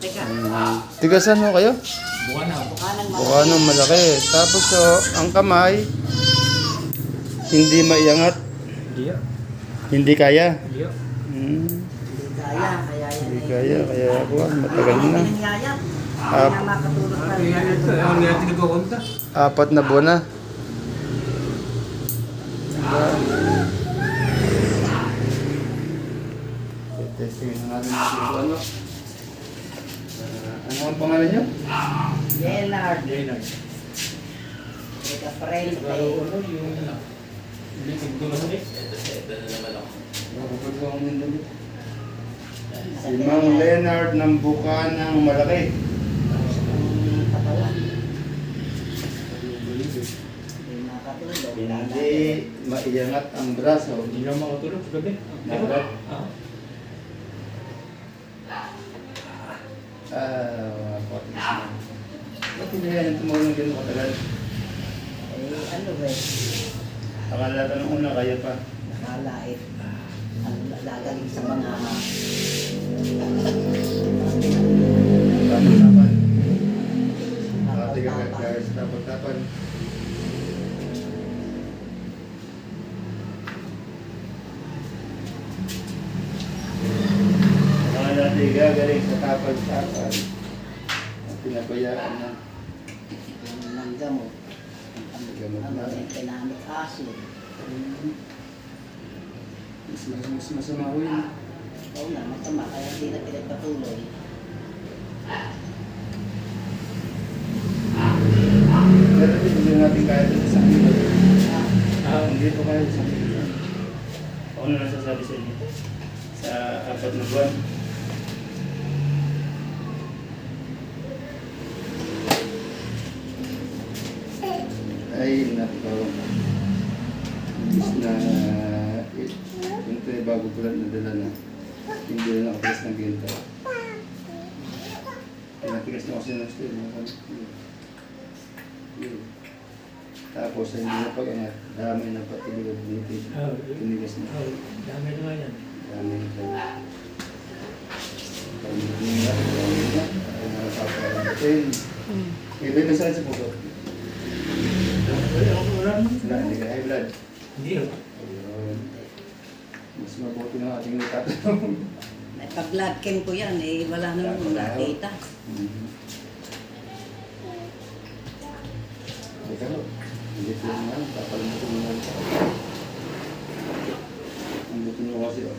mantika. Tigasan mo kayo? Bukanang Bukanang malaki. Tapos ang kamay, hindi maiangat. Hindi kaya. Hmm. Kaya, kaya yan. Hindi kaya. Kaya ako, matagal na. Yayap. Ah. Kaya makatulog pa rin. 4 na buwan na. Testingin na natin kung ano. Ano ang pangalan niyo? Leonard. Ika friend. Si Mang Leonard ng Bukanang Malaki. Katawan. Hindi makatulog. Hindi maiangat ang braso. Hindi na makatulog sa gabi. Dapat. Potis na. Ba't hindi yan tumulong din mo katagal? Ano ba? Akala ka nung una kaya pa. Nakalait. Ano lagaling sa mga Tapan-tapan. Tiga guys, tapan-tapan. Akala tiga galing sa tapan-tapan. Pinabayaan na. ng gamot. Gamot Ano na. yung pinamit acid. Mas masama ko yun. Oo na, masama. Kaya hindi na pinagpatuloy. Pero hindi natin kaya sa isang kilo. Hindi po kaya sa isang kilo. Ako na nasasabi sa inyo. Sa 4 na buwan. Ay, nako. Imbis na ito ay bago ko lang nadala na. Hindi na nakatigas ng ginto. Pinatigas na kasi ng steel. Tapos hindi na pag-angat. Dami na pati liwag nito. Tinigas na. Dami na yan. Dami na pala. Dami na. Dami na. Ay nakapaparating. Ito yung nasaan sa puso. Wala, hindi ka high blood. Hindi yun. Ayun. Mas mabuti ng ating tatanong. May pag-blood chem ko yan eh. Wala naman nakita. Hindi ka no. Hindi ko yung ano, papalimutin mo lang. Ang buto mo kasi oh.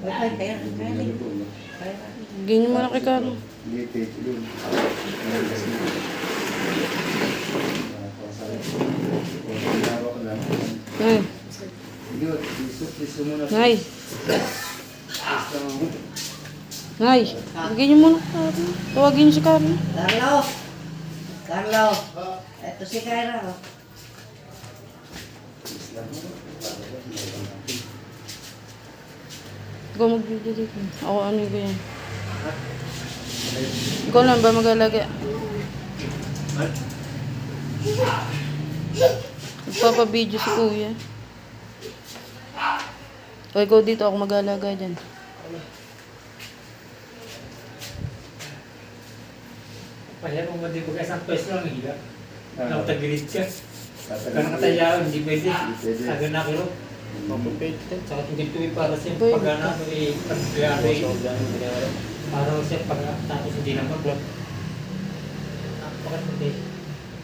Ay, kaya rin. Kaya Ganyan mo na kay Carlo. Hindi, tape yun. Naligas mo. Nakakasarap. O, hinawa ko lang. Nay, Yun, iso mo na. Nay, Basta mo. Nay. Ganyan mo na kay Carlo. Tawagin niyo si Carlo. Carlo! Carlo! Eto si Kyra oh. Ikaw mag-video dito. Ako ano ko yan. Ikaw lang ba mag-alaga? Nagpapabideo si kuya. O ikaw dito, ako mag-alaga dyan. Kaya kung hindi ko isang pwesto lang higa. Ah. Nakatagilid ka. Kaya nakatayaw, hindi pwede. Pwede. Aga na kilo. Mapupit. Saka hindi tuwi para siya Pwede. pag-ano para siya pag tapos hindi na mag-block. Napakasindi.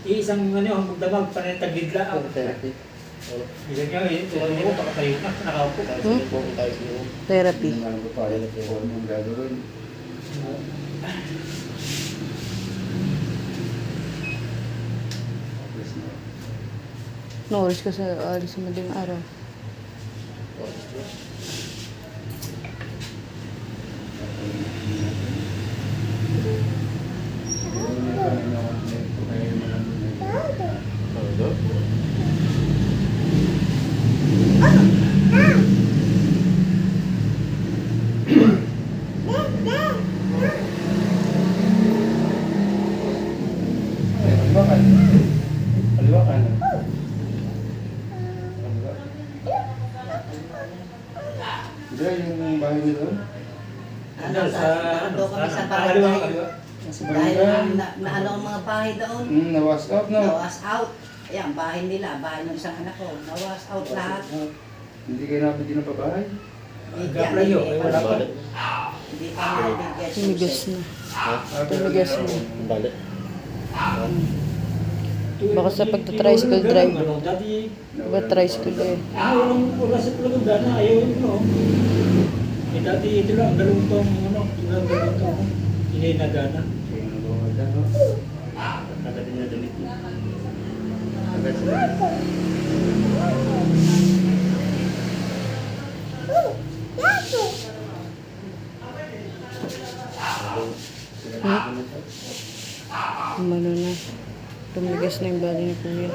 Isang ano, ang magdamag, panatagilid lang. Therapy. Isang nga eh, tulad mo, pakatayo na, nakaupo. Therapy. Ano ba pa yun? Kung anong gagawin. No oras ka sa alis sa madaling araw. Kaliwa kanan. yung bahay niyo doon? Ano, doon kami sa kaliwa, barangay. kaliwa. Nasa Dahil barangay? na ang mga bahay doon. Na-wash out, no? Nawas out. Ayan, bahay nila, bahay ng isang anak ko. Nawas out lahat. Hindi kayo namin dinapabahay? Gaplayo, ay wala pa. Hindi pa nabigyan. Tumigas na. Pero Tumigas na. Bali. Baka sa pagta-tricycle driver. Ano, dati, Diba tricycle eh. wala sa talagang dana, ayaw yun, no? Eh, dati ito lang, dalawang taong, ano, dalawang taong, hindi na gana. Kaya nagawala, no? Agad niya damit niya. Agad sa damit. Umano na. Tumigas na yung bali ni Kuya.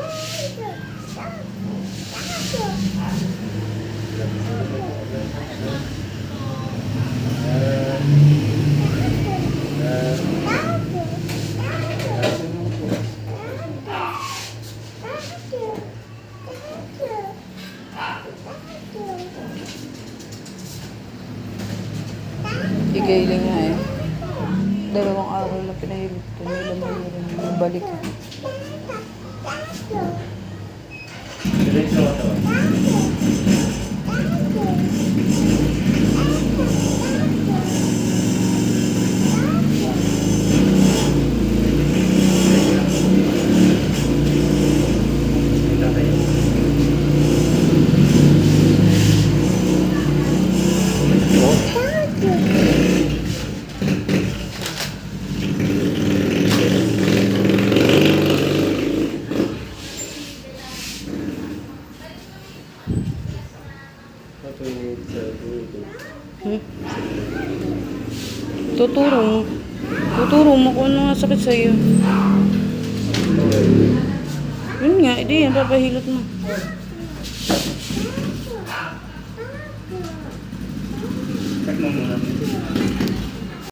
Igailing nga eh. Dalawang araw na pinahilip ko. May laman na rin. Nabalik. Diretso ka to. Hmm? Tuturo mo. Tuturo mo kung ano nga sakit sa'yo. Yun nga, hindi yan. Papahilot mo. Check mo muna.